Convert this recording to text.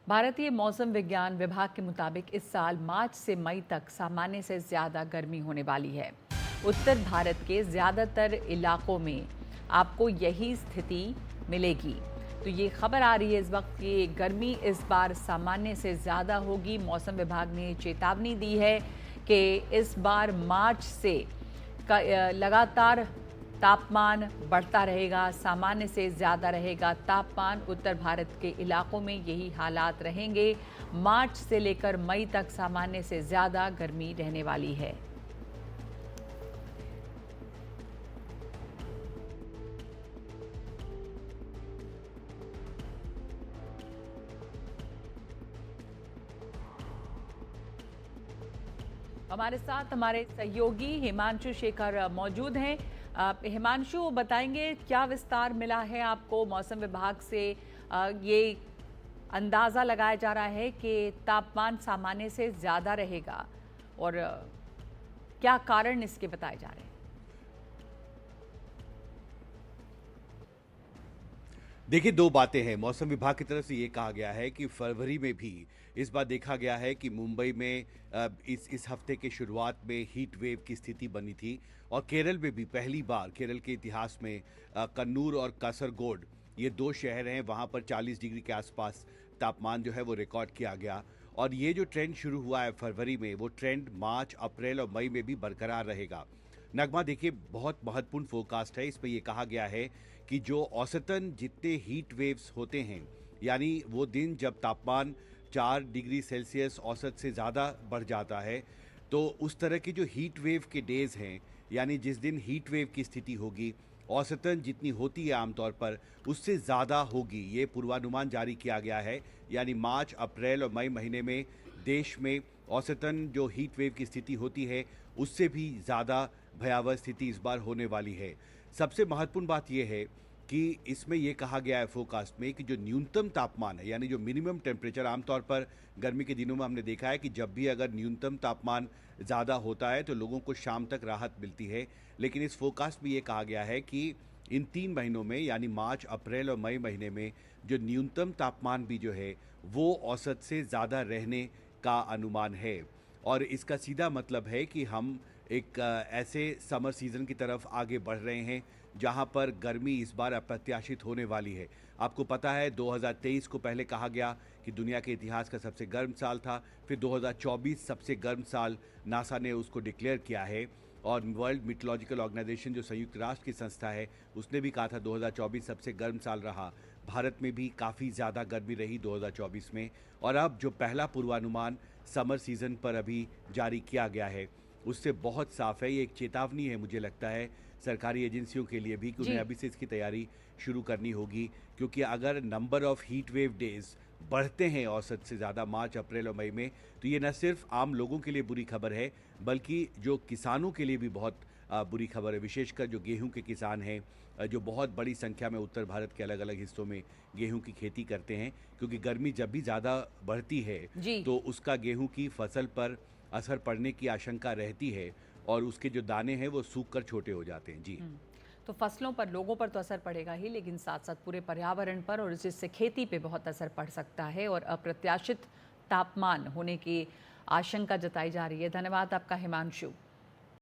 भारतीय मौसम विज्ञान विभाग के मुताबिक इस साल मार्च से मई तक सामान्य से ज़्यादा गर्मी होने वाली है। उत्तर भारत के ज़्यादातर इलाकों में आपको यही स्थिति मिलेगी। तो ये खबर आ रही है इस वक्त कि गर्मी इस बार सामान्य से ज़्यादा होगी। मौसम विभाग ने चेतावनी दी है कि इस बार मार्च से लगातार तापमान बढ़ता रहेगा, सामान्य से ज़्यादा रहेगा तापमान। उत्तर भारत के इलाकों में यही हालात रहेंगे। मार्च से लेकर मई तक सामान्य से ज़्यादा गर्मी रहने वाली है। हमारे साथ हमारे सहयोगी हिमांशु शेखर मौजूद हैं। हिमांशु, बताएंगे क्या विस्तार मिला है आपको मौसम विभाग से? ये अंदाज़ा लगाया जा रहा है कि तापमान सामान्य से ज़्यादा रहेगा और क्या कारण इसके बताए जा रहे हैं? देखिए, दो बातें हैं। मौसम विभाग की तरफ से ये कहा गया है कि फरवरी में भी इस बार देखा गया है कि मुंबई में इस हफ्ते के शुरुआत में हीट वेव की स्थिति बनी थी और केरल में भी पहली बार केरल के इतिहास में कन्नूर और कासरगोड, ये दो शहर हैं, वहाँ पर 40 डिग्री के आसपास तापमान जो है वो रिकॉर्ड किया गया। और ये जो ट्रेंड शुरू हुआ है फरवरी में, वो ट्रेंड मार्च, अप्रैल और मई में भी बरकरार रहेगा। नगमा, देखिए, बहुत महत्वपूर्ण फोरकास्ट है। इसमें यह कहा गया है कि जो औसतन जितने हीट वेव्स होते हैं, यानी वो दिन जब तापमान 4 डिग्री सेल्सियस औसत से ज़्यादा बढ़ जाता है, तो उस तरह की जो हीट वेव के डेज़ हैं, यानी जिस दिन हीट वेव की स्थिति होगी, औसतन जितनी होती है आमतौर पर उससे ज़्यादा होगी। ये पूर्वानुमान जारी किया गया है। यानी मार्च, अप्रैल और मई महीने में देश में औसतन जो हीट वेव की स्थिति होती है उससे भी ज़्यादा भयावह स्थिति इस बार होने वाली है। सबसे महत्वपूर्ण बात यह है कि इसमें यह कहा गया है फोरकास्ट में कि जो न्यूनतम तापमान है, यानी जो मिनिमम टेम्परेचर, आमतौर पर गर्मी के दिनों में हमने देखा है कि जब भी अगर न्यूनतम तापमान ज़्यादा होता है तो लोगों को शाम तक राहत मिलती है। लेकिन इस फोरकास्ट में ये कहा गया है कि इन 3 महीनों में, यानी मार्च, अप्रैल और मई महीने में, जो न्यूनतम तापमान भी जो है वो औसत से ज़्यादा रहने का अनुमान है। और इसका सीधा मतलब है कि हम एक ऐसे समर सीज़न की तरफ आगे बढ़ रहे हैं जहां पर गर्मी इस बार अप्रत्याशित होने वाली है। आपको पता है 2023 को पहले कहा गया कि दुनिया के इतिहास का सबसे गर्म साल था, फिर 2024 सबसे गर्म साल नासा ने उसको डिक्लेयर किया है। और वर्ल्ड मीटोलॉजिकल ऑर्गेनाइजेशन, जो संयुक्त राष्ट्र की संस्था है, उसने भी कहा था 2024 सबसे गर्म साल रहा। भारत में भी काफ़ी ज़्यादा गर्मी रही 2024 में। और अब जो पहला पूर्वानुमान समर सीज़न पर अभी जारी किया गया है उससे बहुत साफ है। ये एक चेतावनी है, मुझे लगता है, सरकारी एजेंसियों के लिए भी कि उन्हें जी। अभी से इसकी तैयारी शुरू करनी होगी। क्योंकि अगर number of heat wave days बढ़ते हैं औसत से ज़्यादा मार्च, अप्रैल और मई में, तो ये न सिर्फ आम लोगों के लिए बुरी खबर है, बल्कि जो किसानों के लिए भी बहुत बुरी खबर है। विशेषकर जो गेहूं के किसान हैं, जो बहुत बड़ी संख्या में उत्तर भारत के अलग अलग हिस्सों में गेहूं की खेती करते हैं। क्योंकि गर्मी जब भी ज़्यादा बढ़ती है जी। तो उसका गेहूं की फसल पर असर पड़ने की आशंका रहती है और उसके जो दाने हैं वो सूख कर छोटे हो जाते हैं। जी। तो फसलों पर, लोगों पर तो असर पड़ेगा ही, लेकिन साथ साथ पूरे पर्यावरण पर और जिससे खेती पे बहुत असर पड़ सकता है और अप्रत्याशित तापमान होने की आशंका जताई जा रही है। धन्यवाद आपका हिमांशु।